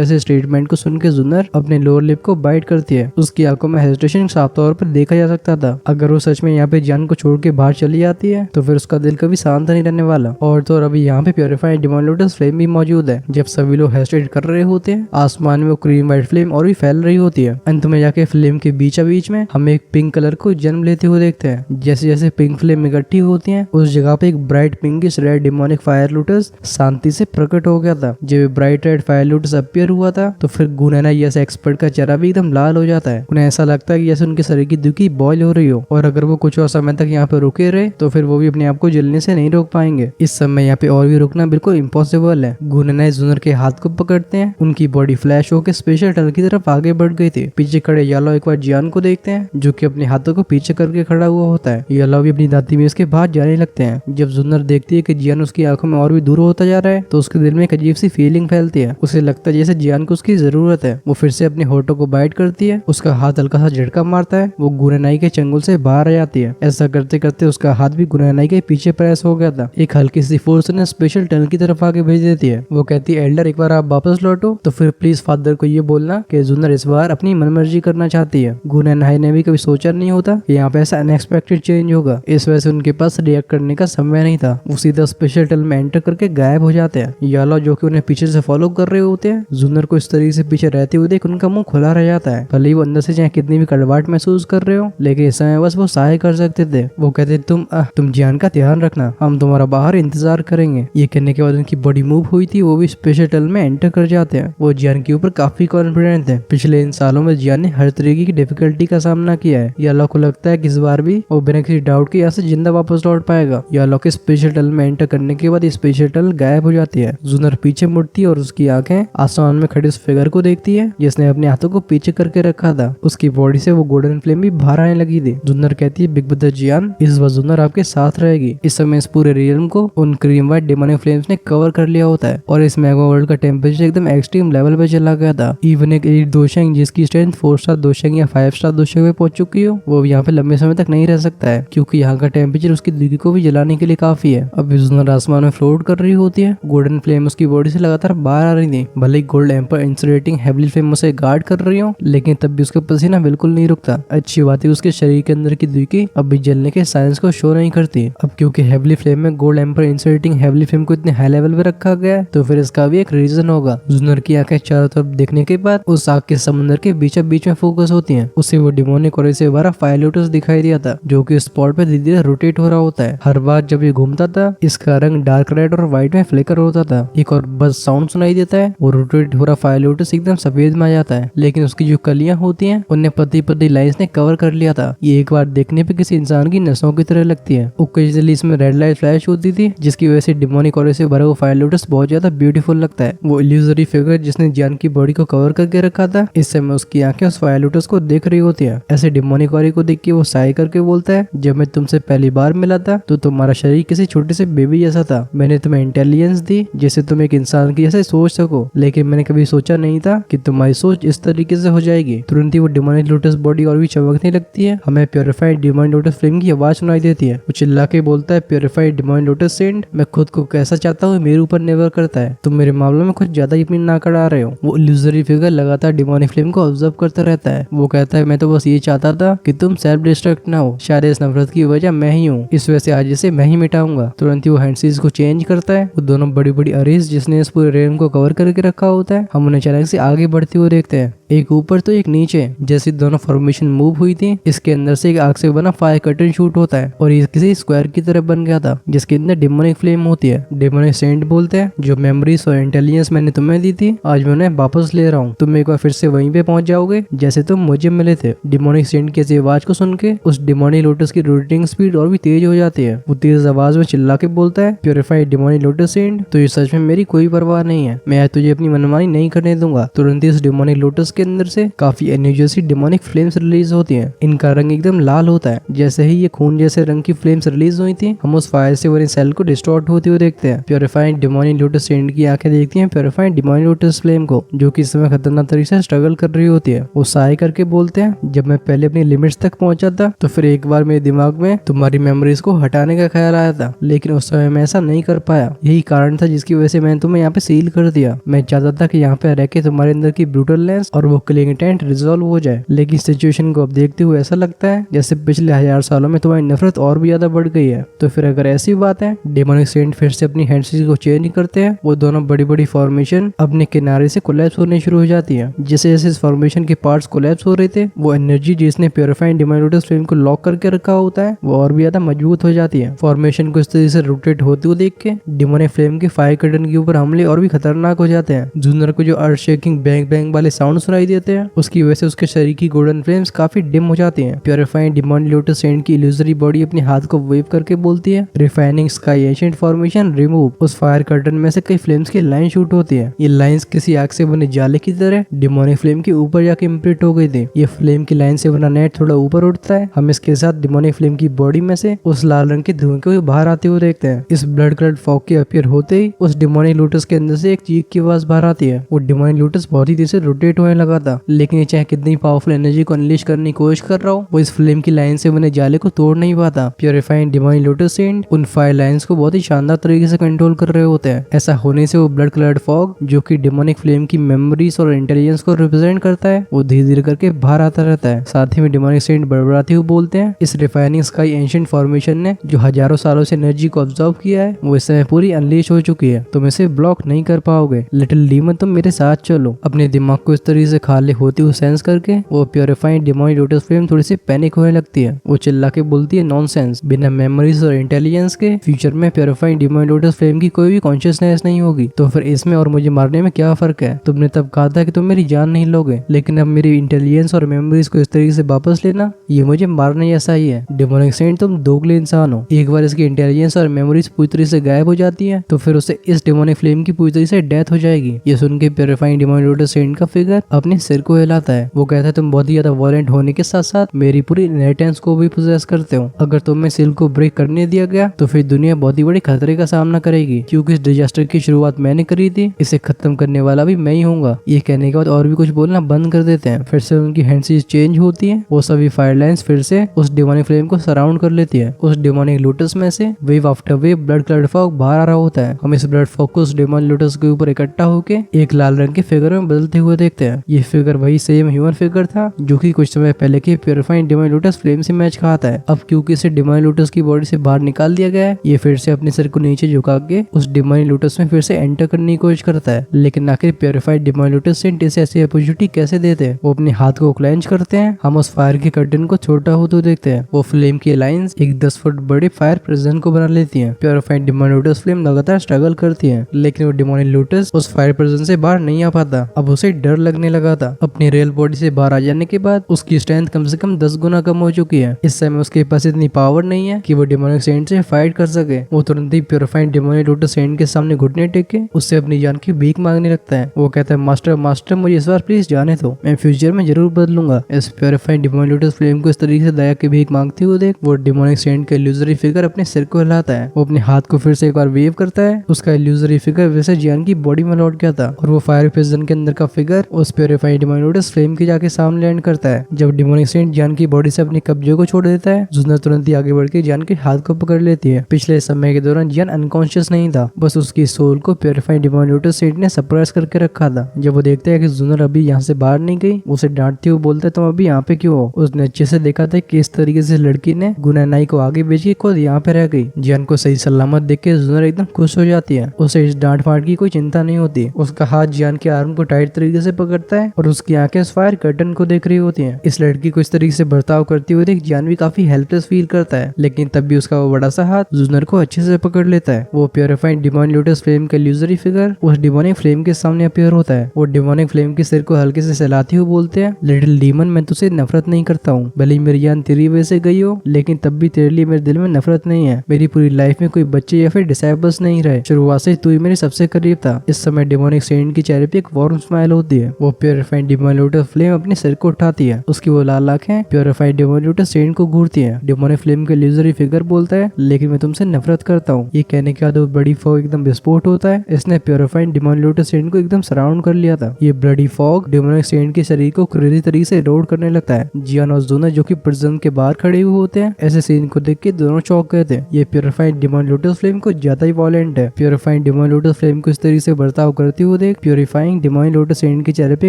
ऐसे स्टेटमेंट को सुन के जुन्नर अपने लोअर लिप को बाइट करती है। उसकी आंखों में हेजिटेशन साफ तौर पर देखा जा सकता था। अगर वो सच में यहाँ पे जियान को छोड़ के बाहर चली जाती है तो फिर उसका दिल कभी शांत नहीं रहने वाला। और तो अभी यहाँ पे प्योरीफाइड डिवाइन लोटस फ्लेम भी मौजूद है। जब सभी लोग हेजिटेट कर रहे होते हैं, आसमान में वो क्रीम व्हाइट फ्लेम और भी फैल रही होती है। अंत में जाके फ्लेम के बीच में हम एक पिंक कलर को जन्म लेते हुए देखते हैं। जैसे जैसे पिंक फ्लेम इकट्ठी होती है, उस जगह पे एक bright pinkish red demonic fire lotus शांति से प्रकट हो गया था। जब bright red fire lotus appear हुआ था तो फिर गुनैना जैसे एक्सपर्ट का चेहरा भी एकदम लाल हो जाता है। उन्हें ऐसा लगता है कि जैसे उनके शरीर की दुखी बॉयल हो रही हो, और अगर वो कुछ और समय तक यहाँ पे रुके रहे तो फिर वो भी अपने आप को जलने से नहीं रोक पाएंगे। इस समय यहाँ पे और भी रुकना बिल्कुल इम्पॉसिबल है। गुनैना जुन्नर के हाथ को पकड़ते हैं। उनकी बॉडी फ्लैश होकर स्पेशल टनल की तरफ आगे बढ़ गई थी। पीछे खड़े यालो एक बार जियान को देखते हैं जो कि अपने हाथों को पीछे करके खड़ा हुआ होता है। यालो भी अपनी दादी में उसके बाद जाने लगते हैं। जब जुन्नर देखती है कि जियान उसकी आंखों में और भी दूर होता जा रहा है तो उसके दिल में एक अजीब सी फीलिंग फैलती है। उसे लगता है जैसे जियान को उसकी जरूरत है। वो फिर से अपने होठों को बाइट करती है। उसका हाथ हल्का सा झटका मारता है। वो गुनैनाई के चंगुल से बाहर आ जाती है। ऐसा करते करते उसका हाथ भी गुनैनाई के पीछे प्रेस हो गया था। एक हल्की सी फोर्स ने स्पेशल टनल की तरफ आगे भेज देती है। वो कहती है, एल्डर एक बार आप वापस लौटो तो फिर प्लीज फादर को ये बोलना कि जुन्नर इस बार अपनी मनमर्जी करना चाहती है। गुनैनाई ने भी कभी सोचा नहीं होता कि यहाँ पे ऐसा अनएक्सपेक्टेड चेंज होगा। इस वजह से उनके पास रिएक्ट करने का समय नहीं था। वो सीधा स्पेशल टनल में एंटर करके गायब हो जाते हैं। यालो जो कि उन्हें पीछे से फॉलो कर रहे होते हैं, जुन्नर को इस तरीके से पीछे रहते हुए देख उनका मुंह खुला रह जाता है। भले ही वो अंदर से चाहे कितनी भी कड़वाहट महसूस कर रहे हो, लेकिन इस समय बस वो सहाय कर सकते थे। वो कहते तुम जियान का ध्यान रखना, हम तुम्हारा बाहर इंतजार करेंगे। ये कहने के बाद उनकी बॉडी मूव हुई थी। वो भी स्पेशल टनल में एंटर कर जाते हैं। वो जियान के ऊपर काफी कॉन्फिडेंट थे। पिछले इन सालों में जियान ने हर तरीके की डिफिकल्टी का सामना किया है। यालो को लगता है कि इस बार भी वो बिना किसी डाउट के यहाँ से जिंदा वापस लौट पाएगा। यालो के स्पेशल टनल में एंटर करने के बाद स्पेशल टनल गायब हो जाती है। जुन्नर पीछे मुड़ती है और उसकी आंखें आसमान में खड़े उस फिगर को देखती है जिसने अपने हाथों को पीछे करके रखा था। उसकी बॉडी से वो गोल्डन फ्लेम भी बाहर आने लगी थी। जुन्नर कहती है, बिग ब्रदर जियान, इस बार जुन्नर आपके साथ रहेगी। इस समय इस पूरे रियल्म को उन क्रीम व्हाइट डिमोनिक फ्लेम्स ने कवर कर लिया होता है और इस मैग्मा वर्ल्ड का टेम्परेचर एकदम एक्सट्रीम लेवल पे चला गया था। इवन एक एलिट दोशंग जिसकी स्ट्रेंथ 4 स्टार दोशंग या 5 स्टार दोशंग पे पहुंच चुकी हो, वो यहाँ पे लंबे समय तक नहीं रह सकता है क्योंकि यहाँ का टेम्परेचर उसकी दुखी को भी जलाने के लिए काफी है। अब जुन्नर आसमान में फ्लोट कर रही होती है। गोल्डन फ्लेम उसकी बॉडी से लगातार बाहर आ रही थी। भले ही gold ember insulating heavenly flame उसे गार्ड कर रही हो, लेकिन तब भी उसका पसीना बिल्कुल नहीं रुकता। अच्छी बात है उसके शरीर के अंदर की दुखी अब भी जलने के साइंस को शो नहीं करती। अब क्योंकि हेवली फ्लेम में gold ember insulating heavenly flame को इतने हाई लेवल पे रखा गया है तो फिर इसका भी एक रीजन होगा। जुन्नर की आंखें चारों तरफ देखने के बाद उस आग के समुद्र के बीच में फोकस होती हैं। उसे वो डिमोनिक और इसे भरा फायर लोटस दिखाई दिया था जो कि स्पॉट पे धीरे धीरे रोटेट हो रहा होता है। हर बार जब ये घूमता था इसका रंग डार्क रेड और व्हाइट में फ्लिकर होता था। एक और बस साउंड सुनाई देता है। वो रोटेट हो रहा फायर लोटस एकदम सफेद में आ जाता है, लेकिन उसकी जो कलियां होती हैं उन्हें पतली पतली लाइंस ने कवर कर लिया था। ये एक बार देखने पे किसी इंसान की नसों की तरह लगती है। ओकेजनली इसमें रेड लाइट फ्लैश होती थी जिसकी वजह से डिमोनिक और से भरा हुआ फायर लोटस बहुत ज्यादा ब्यूटीफुल लगता है। वो इल्यूजरी फिगर जिसने जियान की बॉडी को कवर करके रखा था, इस समय उसकी आंखें उस फायर लोटस को देख रही होती है। ऐसे डिमोनिक और को देख के वो साई करके बोलता है, जब मैं तुमसे पहली बार मिला था तो तुम्हारा शरीर किसी छोटे से बेबी जैसा था। मैंने तुम्हें इंटेलिजेंस दी जिससे तुम एक इंसान की जैसे सोच सको, लेकिन मैंने कभी सोचा नहीं था कि तुम्हारी सोच इस तरीके से हो जाएगी। तुरंत ही वो डिमोनिक लोटस बॉडी और भी चमकने लगती है। हमें प्योरीफाइड डिमोनिक लोटस फ्लेम की आवाज सुनाई देती है। वो चिल्ला के बोलता है, प्योरीफाइड डिमोनिक लोटस सेंट, मैं खुद को कैसा चाहता हूँ मेरे ऊपर निर्भर करता है। तुम मेरे मामलों में कुछ ज्यादा यकीन ना करा रहे हो। वो इल्यूजरी फिगर लगातार डिमोनिक फ्लेम को ऑब्जर्व करता रहता है। वो कहता है, मैं तो बस ये चाहता था कि तुम सेल्फ डिस्ट्रक्ट ना हो। शायद इस नफरत की वजह मैं ही हूँ, इस वजह से आज इसे मैं ही मिटाऊंगा। तुरंत ही वो हैंडसीज को चेंज करता है। वो दोनों बड़ी बड़ी अरेज जिसने इस पूरे रेन को कवर करके रखा होता है, हम उन्हें अचानक से आगे बढ़ते हुए देखते हैं। एक ऊपर तो एक नीचे। जैसे दोनों फॉर्मेशन मूव हुई थी, इसके अंदर से एक आग से बना फायर कर्टन शूट होता है और ये किसी स्क्वायर की तरह बन गया था जिसके अंदर डिमोनिक फ्लेम होती है। डिमोनिक सेंट बोलते हैं, जो मेमोरीज और इंटेलिजेंस मैंने तुम्हें दी थी आज मैं उन्हें वापस ले रहा हूँ। तुम एक बार फिर से वहीं पे पहुंच जाओगे जैसे तुम मुझे मिले थे। डिमोनिक सेंट की ऐसी आवाज को सुन के उस डिमोनिक लोटस की रोटेटिंग स्पीड और भी तेज हो जाती है। वो तेज आवाज में चिल्ला के बोलता है, प्योरीफाइड डिमोनिक लोटस सेंट, तो ये सच में मेरी कोई परवाह नहीं है। मैं तुझे अपनी मनमानी नहीं करने दूंगा। तुरंत ही इस डिमोनिक लोटस के अंदर से काफी एनर्जी डिमोनिक फ्लेम्स रिलीज होती हैं। इनका रंग एकदम लाल होता है। जैसे ही ये खून जैसे रंग की फ्लेम्स रिलीज हुई थी, हम उस फायर से बने सेल को डिस्टॉर्ट होते हुए देखते हैं। प्योरीफाइड डिमोनिक लोटस सेंट की आंखें देखती हैं प्योरीफाइड डिमोनिक लोटस फ्लेम को, जो कि इस समय खतरनाक तरीके से स्ट्रगल कर रही होती है। वो साय करके बोलते हैं, जब मैं पहले अपनी लिमिट्स तक पहुंचा था तो फिर एक बार मेरे दिमाग में तुम्हारी मेमोरीज को हटाने का ख्याल आया था, लेकिन उस समय मैं ऐसा नहीं कर पाया। यही कारण था जिसकी वजह से मैंने तुम्हें यहाँ पे सील कर दिया। मैं चाहता था कि यहाँ पे रह के तुम्हारे अंदर की ब्रूटलनेस और वो किलिंग इंटेंट रिजॉल्व हो जाए, लेकिन सिचुएशन को अब देखते हुए ऐसा लगता है जैसे पिछले 1000 सालों में तुम्हारी नफरत और भी ज्यादा बढ़ गई है। तो फिर अगर ऐसी बात है, डेमोनिक सेंट फिर से अपनी हैंडसीज को चेंज करते हैं। वो दोनों बड़ी बड़ी फॉर्मेशन अपने किनारे से कोलैप्स होने शुरू हो जाती है। जैसे जैसे इस फॉर्मेशन के पार्ट्स कोलैप्स हो रहे थे, वो एनर्जी जिसने प्योरीफाइंग डिवाइन लोटस फ्लेम को लॉक करके रखा होता है वो और भी ज्यादा मजबूत हो जाती है। फॉर्मेशन को इस तरीके से रोटेट होते हुए देख के डिमोनिक फ्लेम के फायर कर्टन के ऊपर हमले और भी खतरनाक हो जाते हैं। जूनियर को जो अर्थ शेकिंग बैंग बैंग वाले साउंड सुनाई देते हैं, उसकी वजह से उसके शरीर की गोल्डन फ्लेम्स काफी डिम हो जाती हैं। प्योरीफाइंग डिमोनिक लोटस सेंट की इल्यूजरी बॉडी अपने हाथ को वेव करके बोलती है, refining sky ancient formation remove. उस फायर कर्टन में से कई फ्लेम्स की लाइन शूट होती है। ये लाइंस किसी आग से बने जाले की तरह डिमोनिक फ्लेम के ऊपर जाके इम्प्रिंट हो गई थी। ये फ्लेम की लाइन से बना नेट थोड़ा ऊपर उठता है। हम इसके साथ डिमोनिक फ्लेम की बॉडी में से उस लाल रंग के धुएं को बाहर आते हुए देखते हैं। इस ब्लड कलर्ड फॉग के अपीयर होते ही उस डिमोनिक लोटस के अंदर से एक चीख की आवाज बाहर आती है। वो डिमोनिक लोटस बहुत ही तेज से रोटेट होने लगा था, लेकिन ये चाहे कितनी पावरफुल एनर्जी को अनलीश करने की कोशिश कर रहा हो, वो इस फ्लेम की लाइन से बने जाले को तोड़ नहीं पाता। प्योरीफाइंग डिमोनिक लोटस सेंट उन फायर लाइंस को बहुत ही शानदार तरीके से कंट्रोल कर रहे होते हैं। ऐसा होने से वो ब्लड कलर्ड फॉग, जो कि डिमोनिक फ्लेम की मेमोरीज और इंटेलिजेंस को रिप्रेजेंट करता है, वो धीरे धीरे करके बाहर आता रहता है। साथ ही में डिमोनिक सेंट बड़बड़ाते हुए बोलते हैं, इस रिफाइनिंग स्काई एंशिएंट फॉर्मेशन ने जो हजारों सालों से एनर्जी को ऑब्जर्व किया है, वो इस समय पूरी अनलीश हो चुकी है। तुम इसे ब्लॉक नहीं कर पाओगे। लिटिल डीमन, तुम मेरे साथ चलो। अपने दिमाग को इस तरीके से खाली होते हुए सेंस करके वो प्योरीफाइंग डिमोनिक लोटस फ्लेम थोड़ी सी पैनिक होने लगती है। वो चिल्ला के बोलती है, नॉनसेंस, बिना मेमोरीज और इंटेलिजेंस के फ्यूचर में प्योरीफाइंग डिमोनिक लोटस फ्लेम की कोई भी कॉन्शियसनेस नहीं होगी। तो फिर इसमें और मुझे मारने में क्या फर्क है? तुमने तब कहा था कि तुम मेरी जान नहीं लोगे, लेकिन अब मेरी इंटेलिजेंस और मेमोरीज को इस तरीके से वापस लेना, ये मुझे मारने जैसा ही है। डिमोनिक सेंट, तुम दोगले इंसान हो। एक बार इसकी इंटेलिजेंस और मेमोरीज पूरी तरीके से गायब हो जाती है तो फिर उसे इस डिमोनिक फ्लेम की पूरी तरीके से डेथ हो जाएगी। ये सुन के प्योरीफाइंग डिमोनिक लोटस सेंट का फिगर अपने सिर को हिलाता है। वो कहता है, तुम बहुत ही ज्यादा वायलेंट होने के साथ साथ मेरी पूरी इनहेरिटेंस को भी पोजेस करते हो। अगर तुम्हें सील को ब्रेक करने दिया गया तो फिर दुनिया बहुत ही बड़ी खतरे का सामना करेगी, क्योंकि इस डिजास्टर की शुरुआत मैंने करी थी, इसे खत्म करने वाला भी मैं ही होऊंगा। ये कहने के बाद और भी कुछ बोलना बंद कर देते हैं। फिर से उनकी हैंडसीज चेंज होती है। वो सभी फायर लाइंस फिर से उस डिमोनिक फ्लेम को सराउंड कर लेती है। उस डिमोनिक लोटस में से wave after wave blood coloured fog बाहर आ रहा होता है। हम इस ब्लड फॉग को उस डिमोनिक लोटस के ऊपर इकट्ठा होकर एक लाल रंग के फिगर में बदलते हुए देखते हैं। ये फिगर वही सेम ह्यूमन फिगर था जो कि कुछ समय पहले के प्योरीफाइंग डिमोनिक लोटस फ्लेम से मैच खाता है। अब क्योंकि इसे डिमोनिक लोटस की बॉडी से बाहर निकाल दिया गया है, ये फिर से अपने सिर को नीचे झुका के उस डिमोनिक लोटस में फिर से एंटर करने की कोशिश करता है। लेकिन आखिर प्योरीफाइड डिमोनिक लोटस सेंट इसे ऐसी अपॉर्चुनिटी कैसे देते हैं? वो अपने हाथ को क्लेंच करते हैं। हम उस फायर के कर्टन को छोटा होते देखते हैं। वो फ्लेम की लाइंस एक 10 फुट बड़े फायर प्रिजन को बना लेती हैं। प्योरीफाइड डिमोनिक लोटस फ्लेम लगातार स्ट्रगल करती है, लेकिन वो डिमोनिक लोटस उस फायर प्रिजन से बाहर नहीं आ पाता। अब उसे डर लगने लगा था। अपनी रियल बॉडी से बाहर आ जाने के बाद उसकी स्ट्रेंथ कम से कम 10 गुना कम हो चुकी है। इस समय उसके पास इतनी पावर नहीं है कि वो डिमोनिक सेंट से फाइट कर सके। वो तुरंत ही प्योरीफाइड डिमोनिक लोटस सेंट के सामने घुटने टेक के उससे अपनी जान की भीख मांगने लगता है। वो कहता है, मास्टर मास्टर, मुझे इस बार प्लीज जाने दो, मैं फ्यूचर में जरूर बदलूंगा। इस प्योरीफाइड डिमोनिक लोटस फ्लेम को इस तरीके से दया की भीख मांगते हुए देख वो डिमोनिक सेंट का इल्यूजरी फिगर अपने सिर को हिलाता है। वो अपने हाथ को फिर से एक बार वेव करता है। उसका इल्यूजरी फिगर वैसे जियान की बॉडी में लौट गया था और वो फायर प्रिजन के अंदर का फिगर उस प्योरीफाइड डिमोनिक लोटस फ्लेम के जाके सामने लैंड करता है। जब डिमोनिक सेंट जियान की बॉडी से अपने कब्जे को छोड़ देता है, जुन्नर तुरंत ही आगे बढ़ के जियान के हाथ को पकड़ लेती है। पिछले समय के दौरान जियान अनकॉन्शियस नहीं था, बस उसकी सोल को प्योरीफाइड डिमोनिक लोटस सेंट ने सप्रेस करके रखा था। जब वो देखते हैं कि जुन्नर अभी यहाँ से बाहर नहीं गई, उसे डांटते हुए बोलता है, तुम अभी यहाँ पे क्यों हो? उसने अच्छे से देखा था कि इस तरीके से लड़की ने गुनानाई को आगे भेज के खुद यहाँ पे रह गई। जियान को सही सलामत देख के जुन्नर एकदम खुश हो जाती है। उसे इस डांट फाट की कोई चिंता नहीं होती। उसका हाथ जियान के आर्म को टाइट तरीके से पकड़ता है और उसकी आंखें उस फायर कर्टन को देख रही होती हैं। इस लड़की को इस तरीके से बर्ताव करते हुए देख जियान भी काफी हेल्पलेस फील करता है, लेकिन तब भी उसका वो बड़ा सा हाथ जुन्नर को अच्छे से पकड़ लेता है। वो प्योरीफाइड डिमोनिक लोटस फ्लेम का इल्यूजरी फिगर उस डिमोनिक फ्लेम के सामने अपीयर होता है। वो डिमोनिक फ्लेम के सिर को हल्के से सहलाते हुए बोलते हैं, लिटिल डीमन, मैं तुझसे नफरत नहीं करता हूँ। भले ही मेरी जान तेरी वजह से गई हो, लेकिन तब भी तेरे लिए मेरे दिल में नफरत नहीं है। मेरी पूरी लाइफ में कोई बच्चे या फिर डिसाइबल्स नहीं रहे। शुरुआत से तू ही मेरे सबसे करीब था। इस समय डिमोनिक सेंट की चेहरे पे एक वार्म स्माइल होती है। वो प्योरीफाइड डिमोनिक लोटस फ्लेम अपने सिर को उठाती है। उसकी वो लाल आंखें प्योरीफाइड डिमोनिक लोटस सेंट को घूरती है। डिमोनिक फ्लेम के इल्यूजरी फिगर बोलता है, लेकिन मैं तुमसे नफरत करता हूँ। ये कहने के बाद वो बड़ी फॉग एकदम विस्फोट होता है। इसने प्योरीफाइड डिमोनिक लोटस सेंट को एकदम सराउंड कर लिया था। ये ब्लडी फॉग डिमोनिक सेंट के शरीर को क्रेजी तरीके से रोड करने लगता है। जियान और जुन्नर जो कि प्रिजन के बाहर खड़े हुए होते हैं, ऐसे सीन को देख के दोनों चौंक गए थे। ये प्योरीफाइड डिमोनिक लोटस फ्लेम को ज्यादा ही वॉयलेंट है। प्योरीफाइड डिवाइन लोटस फ्लेम को इस तरीके से बर्ताव करते हुए देख प्यूरिफाइंग डिवाइन लोटस सेंट के चेहरे पे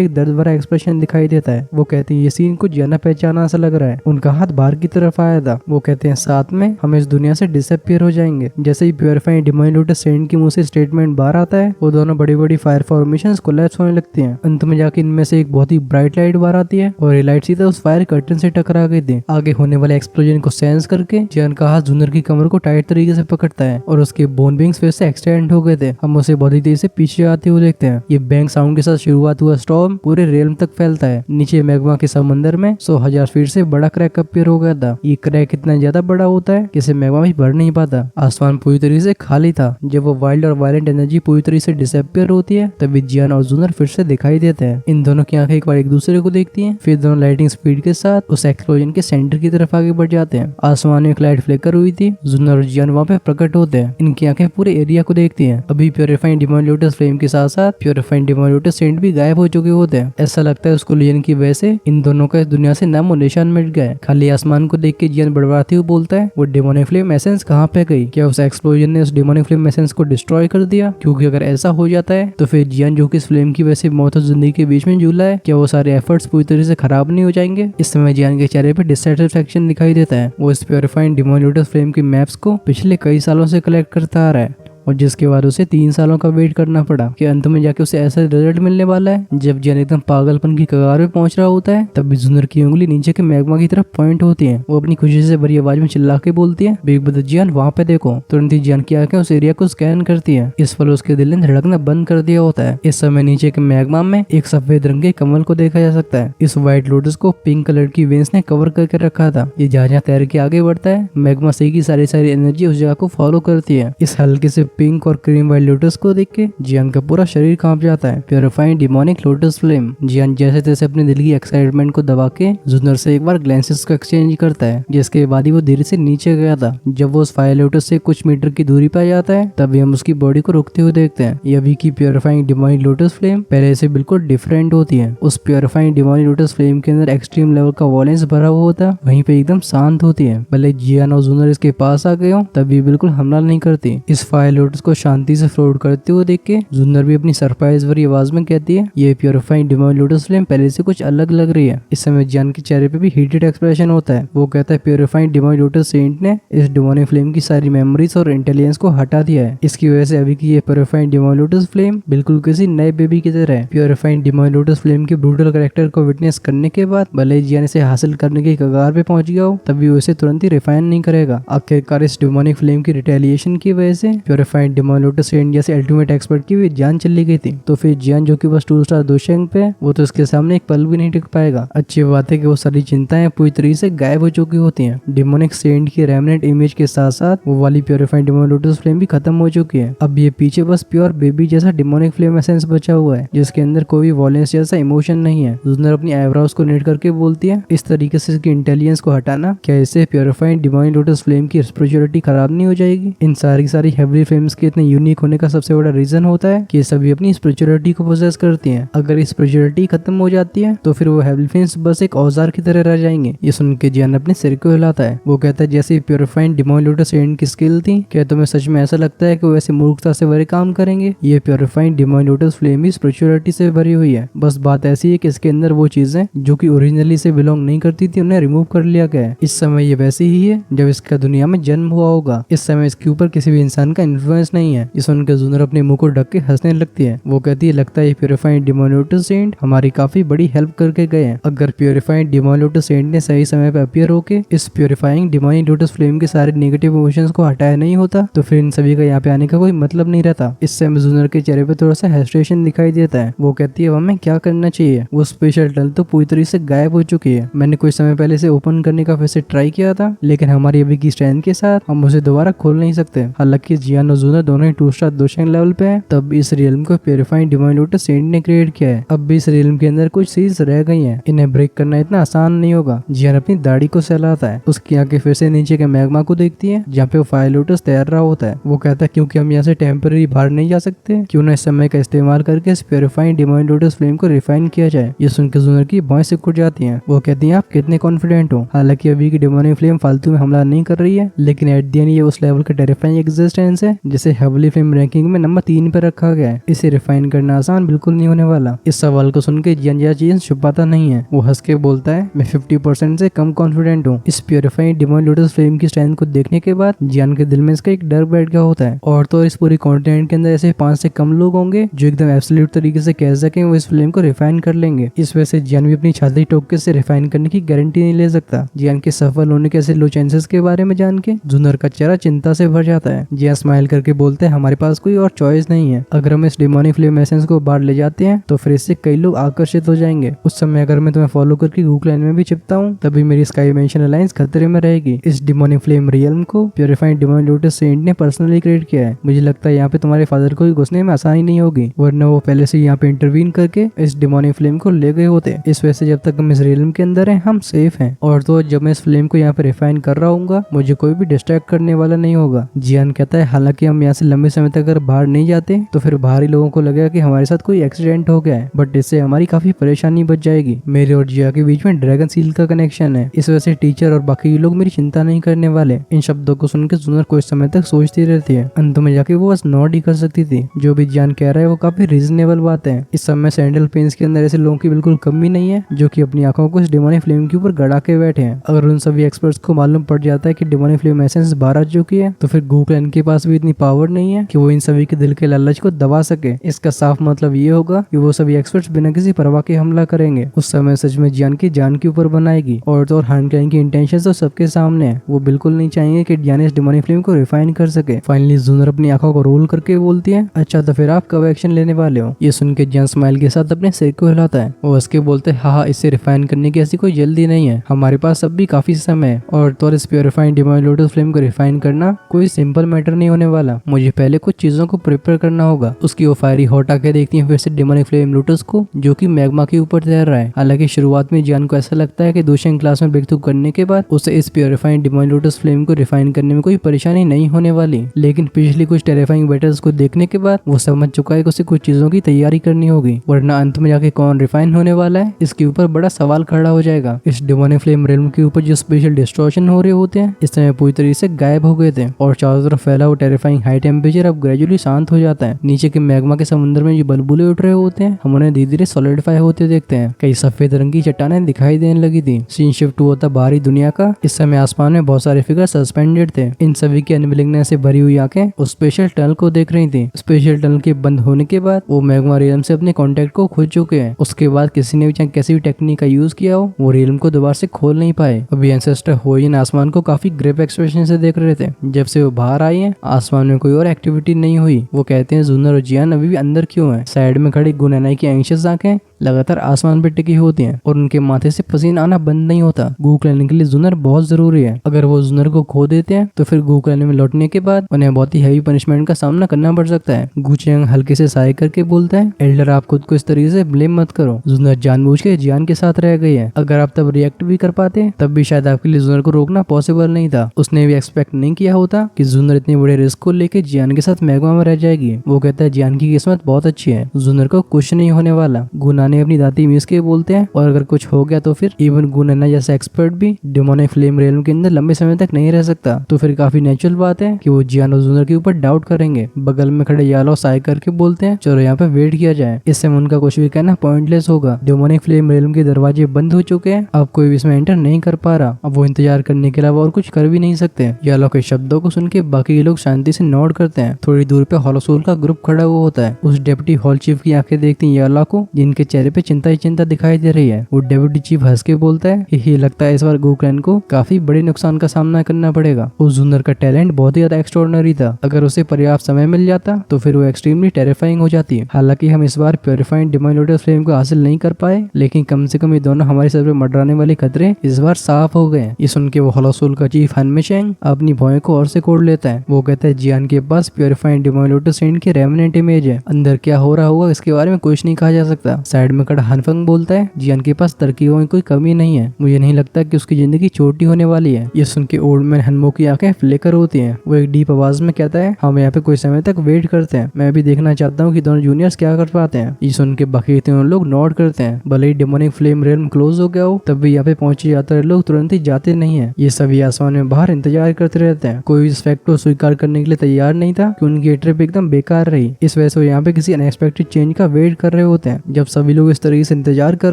एक दर्द भरा एक्सप्रेशन दिखाई देता है। वो कहते हैं ये सीन कुछ जाना पहचाना सा लग रहा है। उनका हाथ बाहर की तरफ आया था। वो कहते हैं साथ में हम इस दुनिया से डिसअपियर हो जाएंगे। जैसे ही प्यूरिफाइंग डिवाइन लोटस सेंट के मुंह से स्टेटमेंट बाहर आता है, वो दोनों बड़ी बड़ी फायर फॉर्मेशंस कोलैप्स होने लगती हैं। अंत में जाके इनमें से एक बहुत ही ब्राइट लाइट बाहर आती है और ये लाइट सीधा उस फायर कर्टन से टकरा गई थी। आगे होने वाले एक्सप्लोजन को सेंस करके जियान का हाथ जूनर की कमर को टाइट तरीके से पकड़ता है और उसके बोन विंग्स फिर से एक्सटेंड हो गए थे। हम उसे बहुत ही तेजी से पीछे आते हुए देखते हैं। ये बैंग साउंड के साथ शुरुआत हुआ स्टॉर्म पूरे रेलम तक फैलता है। नीचे मैग्मा के समंदर में 100,000 फीट से बड़ा क्रैक अपीयर हो गया था। ये क्रैक इतना ज्यादा बड़ा होता है कि इसे मैग्मा भी भर नहीं पाता। आसमान पूरी तरीके से खाली था। जब वो वाइल्ड और वायलेंट एनर्जी पूरी तरीके से डिसअपियर होती है तभी जियान और जूनर फिर से दिखाई देते हैं। इन दोनों की आंखें एक बार एक दूसरे को देखती हैं, फिर दोनों लाइटिंग स्पीड के साथ उस एक्सप्लोजन के सेंटर की तरफ आगे बढ़ जाते हैं। आसमान में एक लाइट फ्लिकर हुई थी। जूनर और जियान वहाँ पे प्रकट होते हैं। इनकी आंखें पूरे एरिया को देखती हैं। अभी प्यूरिफाइंग डिवाइन लोटस फ्लेम के साथ साथ प्यूरिफाइंग डिवाइन लोटस सेंट भी गायब हो चुके होते हैं। ऐसा लगता है उस कोलिजन की वजह से इन दोनों का इस दुनिया से नामो निशान मिट गया है। खाली आसमान को देख के जियान बड़बड़ाते हुए बोलता है वो डिमोनिक फ्लेम एसेंस कहाँ पे गई? क्या उस एक्सप्लोजन ने उस डिमोनिक फ्लेम एसेंस को डिस्ट्रॉय कर दिया? क्योंकि अगर ऐसा हो जाता है तो फिर जियान जो कि इस फ्लेम की वजह से मौत और जिंदगी के बीच में झूला है, क्या वो सारे एफर्ट्स पूरी तरह से खराब नहीं हो जाएंगे? इस समय जियान के चेहरे पे डिससैटिस्फैक्शन दिखाई देता है। वो इस प्यूरिफाइंग डिवाइन लोटस फ्लेम की मैप्स को पिछले कई सालों से कलेक्ट करता आ रहा है और जिसके बाद उसे 3 सालों का वेट करना पड़ा कि अंत में जाके उसे ऐसा रिजल्ट मिलने वाला है। जब जियान एकदम पागलपन की कगार पे पहुंच रहा होता है तब जूनर की उंगली नीचे के मैग्मा की तरफ पॉइंट होती है। वो अपनी खुशी से भरी आवाज में चिल्ला के बोलती है बिग ब्रदर जियान वहाँ पे देखो। तुरंत ही जियान की आंखें उस एरिया को स्कैन करती है। इस पल उसके दिल ने धड़कना बंद कर दिया होता है। इस समय नीचे के मैग्मा में एक सफेद रंग के कमल को देखा जा सकता है। इस व्हाइट लोटस को पिंक कलर की वेंस ने कवर करके रखा था। ये जहाँ तैर के आगे बढ़ता है मैग्मा से की सारी एनर्जी उस जगह को फॉलो करती है। इस हल्के से पिंक और क्रीम लोटस को देख के जियान का पूरा शरीर कांप जाता है। Purifying demonic lotus flame. Jian जैसे तैसे अपने दिल की एक्साइटमेंट को दबा के जूनर से एक बार ग्लैंसेस को एक्सचेंज करता है, जिसके बाद ही वो धीरे से नीचे गया था। जब वो उस फायर लोटस से कुछ मीटर की दूरी पर जाता है तभी हम उसकी बॉडी को रुकते हुए देखते हैं। ये अभी की प्यूरिफाइंग डिमोनिक लोटस फ्लेम पहले से बिल्कुल डिफरेंट होती है। उस प्यूरिफाइंग डिमोनिक लोटस फ्लेम के अंदर एक्सट्रीम लेवल का वॉयलेंस भरा हुआ होता है, वहीं पे एकदम शांत होती है। भले जियान और जूनर इसके पास आ गए हो तभी बिल्कुल हमला नहीं करती। इस फायर लोटस को शांति से फ्लोट करते हुए देख के जूनर भी अपनी सरप्राइज भरी आवाज में कहती है ये प्यूरिफाइंग डिवाइन लोटस फ्लेम पहले से कुछ अलग लग रही है। इस समय जियान के चेहरे पे भी हीटेड एक्सप्रेशन होता है। वो कहता है प्यूरिफाइंग डिवाइन लोटस सेंट ने इस डिवाइन फ्लेम की सारी मेमोरीज और इंटेलिजेंस को हटा दिया है। इसकी वजह से अभी की ये प्यूरिफाइंग डिवाइन लोटस फ्लेम बिल्कुल किसी नए बेबी की तरह है। प्यूरिफाइंग डिवाइन लोटस फ्लेम के ब्रूटल कैरेक्टर को विटनेस करने के बाद भले जियान इसे हासिल करने की कगार पे पहुंच गया हो तभी वो इसे तुरंत ही रिफाइन नहीं करेगा। आखिरकार इस डिमोनिक फ्लेम की रिटेलिएशन की वजह से प्यूरिफाइंग डिवाइन लोटस सेंट जैसे अल्टीमेट एक्सपर्ट की भी जान चली गई थी। तो फिर जियान जो कि बस 2 स्टार 2 रैंक पे वो तो उसके सामने एक पल भी नहीं टिक पाएगा। अच्छी बात है कि वो सारी चिंताएं पूरी तरीके से गायब हो चुकी होती हैं। डिमोनिक सेंट की रेमिनेंट इमेज के साथ साथ वो वाली प्यूरिफाइड डिमोनिक लोटस फ्लेम भी खत्म हो चुकी है। अब ये पीछे बस प्योर बेबी जैसा डिमोनिक फ्लेम एसेंस बचा हुआ है जिसके अंदर कोई वॉयलेंस जैसा इमोशन नहीं है। जूनर अपनी आईब्रोज को नेट करके बोलती है इस तरीके से इसकी इंटेलिजेंस को हटाना क्या इससे प्यूरिफाइड डिमोनिक लोटस फ्लेम की स्पिरिचुअलिटी खराब नहीं हो जाएगी? इन सारी हेवली फ्लेम्स के इतने यूनिक होने का सबसे बड़ा रीजन होता है कि सभी अपनी स्पिरिचुअलिटी को पोजेस करती हैं। अगर स्पिरिचुअलिटी खत्म हो जाती है तो फिर वो हेवली फ्लेम्स बस एक औजार की तरह रह जाएंगे। ये सुन के जियान अपने सिर को हिलाता है। वो कहता है जैसे प्यूरिफाइड डिमोनिक लोटस सेंट की स्किल थी, क्या तुम्हें सच में ऐसा लगता है कि वो ऐसे मूर्खता से भरे काम करेंगे? ये प्यूरिफाइड डिमोनिक लोटस फ्लेम ही स्पिरिचुअलिटी से भरी हुई है। बस बात ऐसी है कि इसके अंदर वो चीजें जो कि ओरिजिनली से बिलोंग नहीं करती थी उन्हें रिमूव कर लिया गया है। इस समय ये वैसे ही है जब इसका दुनिया में जन्म हुआ होगा। इस समय इसके ऊपर किसी भी इंसान का इन्फ्लुएंस नहीं है। ये सुनकर जूनर अपने मुंह को ढक के हंसने लगती है। वो कहती है लगता है प्यूरिफाइड डिमोनिक लोटस सेंट हमारी काफी बड़ी हेल्प करके गए हैं। अगर प्यूरिफाइड डिमोनिक लोटस सेंट ने सही समय पर अपीयर होके इस प्यूरिफाइंग डिमोनिक लोटस फ्लेम के सारे नेगेटिव इमोशंस को हटाया नहीं होता तो फिर इन सभी का यहाँ पे आने का कोई मतलब नहीं रहता। इस समय जूनर के चेहरे पे थोड़ा सा हेस्टेशन दिखाई देता है। वो कहती है हमें क्या करना चाहिए? वो स्पेशल टनल तो पूरी तरह से गायब हो चुकी है। मैंने कुछ समय पहले से ओपन करने का फिर से ट्राई किया था लेकिन हमारी अभी की स्ट्रेंथ के साथ हम उसे दोबारा खोल नहीं सकते। हालांकि जियान और जूनर दोनों ही 2 स्टार 2 रैंक लेवल पे है। तब इस रियल्म को प्यूरिफाइड डिमोनिक लोटस सेंट ने क्रिएट किया है। अब भी इस रियल्म के अंदर कुछ चीज रह गई है, इन्हें ब्रेक करना इतना आसान नहीं होगा। जियान अपनी दाढ़ी को सहलाता है। उसकी आंखें फिर से नीचे के मैग्मा को देखती है जहाँ पे वो फायर लोटस तैर रहा होता है। वो कहता है क्योंकि हम यहाँ से टेम्पररी बाहर नहीं जा सकते, क्यों ना इस समय का इस्तेमाल करके इस प्यूरिफाइड डिमोनिक लोटस फ्लेम को रिफाइन किया जाए। ये सुनकर जूनर की भौं से उठ जाती है। वो कहती है आप कितने कॉन्फिडेंट हो। हालांकि अभी की डिमोनिक फ्लेम फालतू में हमला नहीं कर रही है लेकिन एट द एंड ये उस लेवल का टेरिफाइंग एग्जिस्टेंस है जिसे हेवली फ्लेम रैंकिंग में नंबर 3 पर रखा गया है। इसे रिफाइन करना आसान बिल्कुल नहीं होने वाला। इस सवाल को सुन के जियान यह चीज छुपाता नहीं है। वो हंस के बोलता है, मैं 50% से कम कॉन्फिडेंट हूँ। इस प्योरीफाइड डिवाइन लोटस फ्लेम की स्ट्रेंथ को देखने के बाद जियान के दिल में इसका एक डर बैठ गया होता है। और तो इस पूरी कॉन्टिनेंट के अंदर ऐसे 5 से कम लोग होंगे जो एकदम एब्सोल्यूट तरीके से कह सके वो इस फ्लेम को रिफाइन कर लेंगे। इस वजह से जियान भी अपनी छाती ठोक के इसे रिफाइन करने की गारंटी नहीं ले सकता। जियान के सफल होने के ऐसे लो चांसेस के बारे में जान के जूनर का चेहरा चिंता से भर जाता है। जियान स्माइल करके बोलते हैं, हमारे पास कोई और चॉइस नहीं है। अगर हम इस डिमोनिक फ्लेम एसेंस को बाहर ले जाते हैं तो फिर इससे कई लोग आकर्षित हो जाएंगे। उस समय अगर मैं तुम्हें फॉलो करके गूगल लाइन में भी चिपता हूँ तभी मेरी स्काई मेंशन अलायंस खतरे में रहेगी। इस डिमोनिक फ्लेम रियल्म को प्योरीफाइड डिवाइन लोटस सेंट ने पर्सनली क्रिएट किया है। मुझे लगता है यहाँ पे तुम्हारे फादर को घुसने में आसानी नहीं होगी, वरना वो पहले से यहाँ पे इंटरवीन करके इस डिमोनिक फ्लेम को ले गए होते। इस वजह से जब तक हम इस रियल्म के अंदर हैं हम सेफ हैं। और तो जब मैं इस फ्लेम को यहाँ पे रिफाइन कर रहा हूँ मुझे कोई भी डिस्ट्रैक्ट करने वाला नहीं होगा। जियान कहता है, हालांकि हम यहाँ से लंबे समय तक अगर बाहर नहीं जाते तो फिर बाहरी लोगों को लगेगा कि हमारे साथ कोई एक्सीडेंट हो गया है, बट इससे हमारी काफी परेशानी बच जाएगी। मेरे और जिया के बीच में ड्रैगन सील का कनेक्शन है, इस वजह से टीचर और बाकी लोग मेरी चिंता नहीं करने वाले। इन शब्दों को सुनकर जूनर कुछ समय तक सोचती रहती है। अंत में जाके वो बस नॉट ही कर सकती थी। जो भी जियान कह रहा है वो काफी रीजनेबल बात है। इस समय सैंडल पेन्स के अंदर ऐसे लोगों की बिल्कुल कमी नहीं है जो कि अपनी आंखों को इस डिमोनिक फ्लेम के ऊपर गड़ा के बैठे हैं। अगर उन सभी एक्सपर्ट्स को मालूम पड़ जाता है कि डिमोनिक फ्लेम एसेंस बाहर आ चुकी है तो फिर गूगल के पास भी इतनी पावर नहीं है कि वो इन सभी के दिल के लालच को दबा सके। इसका साफ मतलब ये होगा कि वो सभी एक्सपर्ट्स बिना किसी परवाह के हमला करेंगे। उस समय सच में जियान की जान के ऊपर बनाएगी। और तो हानक्लाइन की इंटेंशन तो सबके सामने है। वो बिल्कुल नहीं चाहेंगे कि जियान इस डिमोनिक फ्लेम को रिफाइन कर सके। फाइनली जूनर अपनी आंखों को रोल करके बोलती है, अच्छा तो फिर आप कब एक्शन लेने वाले हो? ये सुन के जियान स्माइल के साथ अपने सिर को हिलाता है। वो हंस के बोलते हैं, हाँ इसे रिफाइन करने की ऐसी कोई जल्दी नहीं है, हमारे पास अब भी काफी समय है। और तो इस प्योरीफाइड डिवाइन लोटस फ्लेम को रिफाइन करना कोई सिंपल मैटर नहीं होने वाला। मुझे पहले कुछ चीजों को प्रिपेयर करना होगा। उसकी वो फायरी हॉट आके देखती है फिर से डिमोनिक फ्लेम लोटस को जो कि मैग्मा के ऊपर तैर रहा है। हालांकि शुरुआत में जियान को ऐसा लगता है कि दूसरे क्लास में ब्रेक थ्रू करने के बाद उसे इस प्योरीफाइड डिवाइन लोटस फ्लेम को रिफाइन करने में कोई परेशानी नहीं होने वाली, लेकिन पिछली कुछ टेरिफाइंग बैटल्स को देखने के बाद वो समझ चुका है कि उसे कुछ चीजों की तैयारी करनी होगी, वरना अंत में जाके कौन रिफाइन होने वाला है इसके ऊपर बड़ा सवाल खड़ा हो जाएगा। इस डिमोनिक फ्लेम रेल्म के ऊपर जो स्पेशल डिस्ट्रॉशन हो रहे होते हैं इस समय पूरी तरीके से गायब हो गए थे और चारों तरफ फैला हुआ टेरिफाइंग हाई टेम्परेचर अब ग्रेजुअली शांत हो जाता है। नीचे के मैग्मा के समुद्र में जो बुलबुले उठ रहे होते हैं हम उन्हें धीरे धीरे सॉलिडिफाई होते देखते हैं। कई सफेद रंग की चट्टानें दिखाई देने लगी थी। सीन शिफ्ट हुआ था बाहरी दुनिया का। इस समय आसमान में बहुत सारे फिगर सस्पेंडेड थे। इन सभी की अनविलिंगनेस से भरी हुई आंखें उस स्पेशल टनल को देख रही थी। स्पेशल टनल के बंद होने के बाद वो मैग्मा रियल्म से अपने कॉन्टेक्ट को खो चुके हैं। उसके बाद किसी ने भी चाहे कैसी भी टेक्निक का यूज किया हो वो रियल्म को दोबारा से खोल नहीं पाए। अभी एंसेस्टर होइन आसमान को काफी ग्रेप एक्सप्रेशन से देख रहे थे। जब से वो बाहर आई है आसमान में कोई और एक्टिविटी नहीं हुई। वो कहते हैं जूनर और जियान अभी भी अंदर क्यों है? साइड में खड़ी गुननाई की एंशियस आंखें लगातार आसमान पे टिकी होती हैं और उनके माथे से पसीना आना बंद नहीं होता। गूक लेने के लिए जूनर बहुत जरूरी है। अगर वो जूनर को खो देते हैं तो फिर गूक लेने में लौटने के बाद उन्हें बहुत ही हैवी पनिशमेंट का सामना करना पड़ सकता है। गुचेंग हल्के से साय करके बोलता है, एल्डर आप खुद को इस तरीके से ब्लेम मत करो। जूनर जानबूझ के जियान के साथ रह गई है। अगर आप तब रिएक्ट भी कर पाते तब भी शायद आपके लिए जूनर को रोकना पॉसिबल नहीं था। उसने भी एक्सपेक्ट नहीं किया होता कि जूनर इतने बड़े रिस्क को लेके जियान के साथ मैग्मा में रह जाएगी। वो कहता है जियान की किस्मत बहुत अच्छी है, जूनर को कुछ नहीं होने वाला। गुना ने अपनी दाती मिस के बोलते हैं और अगर कुछ हो गया तो फिर इवन गुनना जैसा एक्सपर्ट भी डिमोनिक फ्लेम रेल्म के अंदर लंबे समय तक नहीं रह सकता। तो फिर काफी नेचुरल बात है कि वो जियान और जूनर के ऊपर डाउट करेंगे। बगल में खड़े यालो साय करके बोलते हैं, चलो यहाँ पे वेट किया जाए। इससे उनका कुछ भी कहना पॉइंटलेस होगा। डिमोनिक फ्लेम रेल्म के दरवाजे बंद हो चुके हैं, अब कोई भी इसमें एंटर नहीं कर पा रहा। अब वो इंतजार करने के अलावा और कुछ कर भी नहीं सकते। यालो के शब्दों को सुन के बाकी लोग शांति से नोट करते हैं। थोड़ी दूर पे हॉलोसोल का ग्रुप खड़ा हुआ होता है। उस डेप्यूटी हॉल चीफ की आंखें देखती हैं यालो को, जिनके चेहरे पे चिंता ही चिंता दिखाई दे रही है। वो डेप्यूटी चीफ हंस के बोलता है कि ये लगता है इस बार गोक्लैन को काफी बड़े नुकसान का सामना करना पड़ेगा। उस जूनर का टैलेंट बहुत ही ज्यादा एक्स्ट्राऑर्डिनरी था। अगर उसे पर्याप्त समय मिल जाता तो फिर वो एक्सट्रीमली टेरिफाइंग हो जाती है। हालांकि हम इस बार प्योरीफाइड डिवाइन लोटस फ्लेम को हासिल नहीं कर पाए, लेकिन कम से कम ये दोनों हमारे सर पे मंडराने वाले खतरे इस बार साफ हो गए। ये सुन के वो हॉलोसोल का चीफ हनमेशेंग अपनी भौएं को और से कोड़ लेता है। वो कहता है जियान के पास प्योरीफाइड डिवाइन लोटस सेंट की रेमिनेंट इमेज है। अंदर क्या हो रहा होगा इसके बारे में कुछ नहीं कहा जा सकता। साइड में खड़ा हनफंग बोलता है, जियान के पास तरकीबों की कोई कमी नहीं है, मुझे नहीं लगता कि उसकी जिंदगी छोटी होने वाली है। ये सुन के ओल्ड मैन हनमो की आंखें फ्लिकर होती हैं। वो एक डीप आवाज में कहता है, हम यहाँ पे कुछ समय तक वेट करते हैं, मैं भी देखना चाहता हूँ कि दोनों जूनियर्स क्या कर पाते हैं। ये सुन के बाकी तीनों लोग नोट करते हैं। भले ही डेमोनिक फ्लेम रियल्म क्लोज हो गया हो, तब भी यहाँ पे पहुंचे यात्री लोग तुरंत ही जाते नहीं है। ये सभी आसमान में बाहर इंतजार करते रहते हैं। कोई इस फैक्ट को स्वीकार करने के लिए तैयार नहीं था कि उनकी ट्रिप एकदम बेकार रही। इस वजह से वो यहाँ पे किसी अनएक्सपेक्टेड चेंज का वेट कर रहे होते हैं। जब सभी लोग इस तरीके से इंतजार कर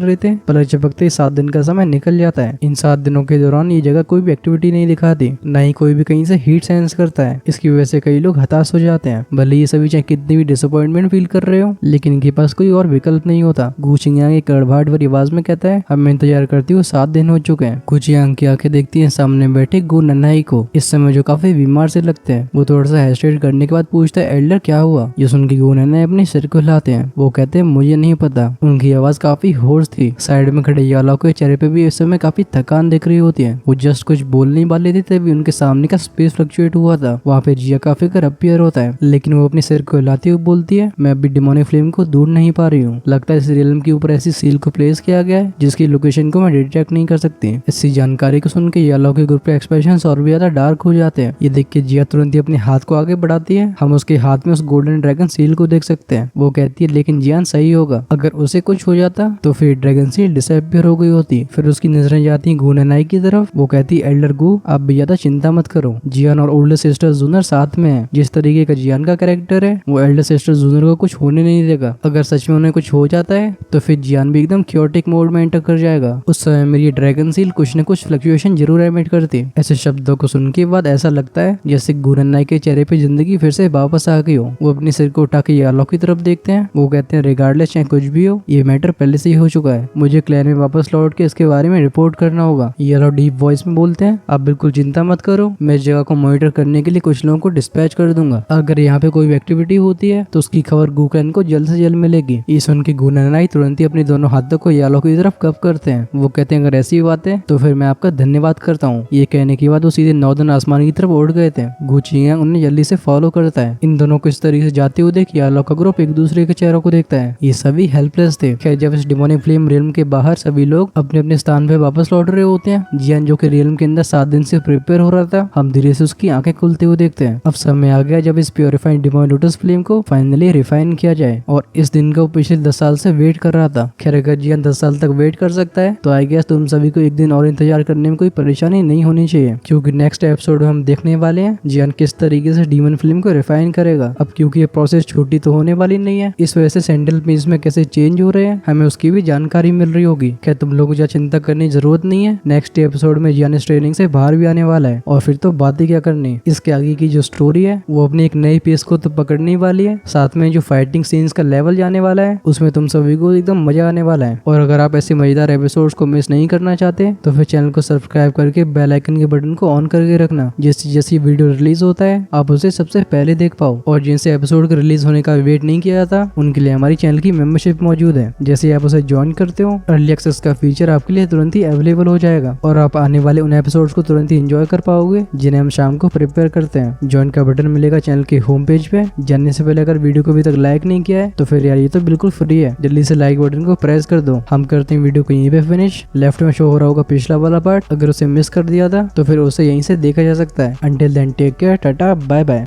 रहे थे, पलक झपकते 7 दिन का समय निकल जाता है। इन 7 दिनों के दौरान ये जगह कोई भी एक्टिविटी नहीं दिखाती, न ही कोई भी कहीं से हीट सेंस करता है। इसकी वजह से कई लोग हताश हो जाते हैं। भले ये सभी चाहे कितनी भी डिसअपॉइंटमेंट फील कर रहे हो, लेकिन इनके पास कोई और विकल्प नहीं होता। गुचियांग एक कड़वाहट भरी आवाज में कहता है, अब मैं इंतजार करती हूँ 7 दिन हो चुके हैं। गुचियांग की आंखें देखती हैं सामने बैठे गो नन्हाई को, इस समय जो काफी बीमार से लगते हैं। वो थोड़ा सा हेस्टेट करने के बाद पूछता है, एल्डर क्या हुआ? ये सुन के गो नन्हाई अपने सिर को हिलाते हैं। वो कहते हैं, मुझे नहीं पता। उनकी आवाज काफी होश थी। साइड में खड़े याला के चेहरे पे भी इस समय काफी थकान दिख रही होती है। वो जस्ट कुछ बोलने वाले थे तभी उनके सामने का स्पेस फ्लक्चुएट हुआ था। वहाँ पे जिया का फिगर अपीयर होता है, लेकिन वो अपने सिर को हिलाते हुए बोलती है, मैं अभी डेमोनिक फ्लेम को ढूंढ नहीं पा रही हूँ। लगता है इस रियल्म के ऊपर ऐसी सील को प्लेस किया गया है जिसकी लोकेशन को मैं डिटेक्ट नहीं कर सकती। इसी जानकारी को सुन के यालो के ग्रुप के एक्सप्रेशन और भी ज्यादा डार्क हो जाते हैं। ये देख के जिया तुरंत ही अपने हाथ को आगे बढ़ाती है। हम उसके हाथ में उस गोल्डन ड्रैगन सील को देख सकते हैं। वो कहती है, लेकिन जियान सही होगा, अगर उसे कुछ हो जाता तो फिर ड्रैगन सील डिसअपीयर हो गई होती। फिर उसकी नजरें जाती हैं गू नन्हाई की तरफ। वो कहती है, एल्डर गू, आप भी ज्यादा चिंता मत करो, जियान और ओल्डर सिस्टर जूनर साथ में है। जिस तरीके का जियान का कैरेक्टर है, वो एल्डर सिस्टर जूनर को कुछ होने नहीं देगा। अगर सच में उन्हें कुछ हो जाता है तो फिर जियान भी एकदम क्योटिक मोड में एंटर कर जाएगा। उस समय मेरी ड्रैगन सील कुछ न कुछ फ्लक्चुएशन जरूर एमिट करती। ऐसे शब्दों को सुन के बाद ऐसा लगता है जैसे गू नन्हाई के चेहरे पे जिंदगी फिर से वापस आ गई हो। वो अपने सिर को उठा के यालो की तरफ देखते हैं। वो कहते हैं, रिगार्डलेस चाहे कुछ भी हो, ये मैटर पहले से ही हो चुका है, मुझे क्लैन में वापस लौट के इसके बारे में रिपोर्ट करना होगा। यालो डीप वॉइस में बोलते हैं, आप बिल्कुल चिंता मत करो, मैं इस जगह को मॉनिटर करने के लिए कुछ लोगों को डिस्पैच कर दूंगा। अगर यहाँ पे कोई एक्टिविटी होती है तो उसकी खबर गू क्लैन को जल्द से जल्द मिलेगी। ये सुन के गू नन्हाई तुरंत ही अपने दोनों हाथों को यालो की तरफ कप करते हैं। वो कहते हैं, अगर ऐसी बात है तो फिर मैं आपका धन्यवाद करता हूँ। ये कहने के बाद वो सीधे नॉर्दर्न आसमान की तरफ उड़ गए थे। गुचियांग उन्हें जल्दी से फॉलो करता है। इन दोनों को इस तरीके से जाते हुए देख यालो का ग्रुप एक दूसरे के चेहरों को देखता है। ये सभी हेल्पलेस थे। खैर, जब इस डेमोनिक फ्लेम रियल्म के बाहर सभी लोग अपने अपने स्थान पे वापस लौट रहे होते हैं, जियान जो कि रियल्म के अंदर 7 दिन से प्रिपेयर हो रहा था, हम धीरे से उसकी आंखें खुलते हुए देखते हैं। अब समय आ गया जब इस प्योरीफाइड डिवाइन लोटस फ्लेम को फाइनली रिफाइन किया जाए, और इस दिन को पिछले 10 साल से वेट कर रहा था। खैर, अगर जियान 10 साल तक वेट कर सकता है तो आई गेस तुम सभी को एक दिन और इंतजार करने में कोई परेशानी नहीं होनी चाहिए, क्योंकि नेक्स्ट एपिसोड में हम देखने वाले हैं जियान किस तरीके से डीमन फ्लेम को रिफाइन करेगा। अब क्योंकि ये प्रोसेस छोटी तो होने वाली नहीं है, इस वजह से सैंडल पीस में कैसे चेंज हो रहे हैं हमें उसकी भी जानकारी मिल रही होगी। क्या तुम लोगों को चिंता करने की जरूरत नहीं है। नेक्स्ट एपिसोड में जियान इस ट्रेनिंग से बाहर भी आने वाला है, और फिर तो बात ही क्या करनी। इसके आगे की जो स्टोरी है वो अपनी एक नई पेस को तो पकड़ने वाली है, साथ में जो फाइटिंग सीन्स का लेवल जाने वाला है उसमें तुम सभी को एकदम मजा आने वाला है। और अगर आप ऐसे मजेदार एपिसोड्स को मिस नहीं करना चाहते तो फिर चैनल को सब्सक्राइब करके बेल आइकन के बटन को ऑन करके रखना, जिससे जैसी वीडियो रिलीज होता है आप उसे सबसे पहले देख पाओ। और जिनसे एपिसोड के रिलीज होने का वेट नहीं किया जाता उनके लिए हमारी चैनल की मेंबरशिप मौजूद है। जैसे आप उसे ज्वाइन करते हो, अर्ली एक्सेस का फीचर आपके लिए तुरंत ही अवेलेबल हो जाएगा, और आप आने वाले उन एपिसोड्स को तुरंत ही एंजॉय कर पाओगे जिन्हें हम शाम को प्रिपेयर करते हैं। ज्वाइन का बटन मिलेगा चैनल के होम पेज पे। जानने से पहले अगर वीडियो को अभी तक लाइक नहीं किया है तो फिर यार ये तो बिल्कुल फ्री है, जल्दी से लाइक बटन को प्रेस कर दो। हम करते हैं वीडियो को यहीं पे फिनिश। लेफ्ट में शो हो रहा होगा पिछला वाला पार्ट, अगर उसे मिस कर दिया था तो फिर उसे यहीं से देखा जा सकता है। Until then take care, tata, bye bye.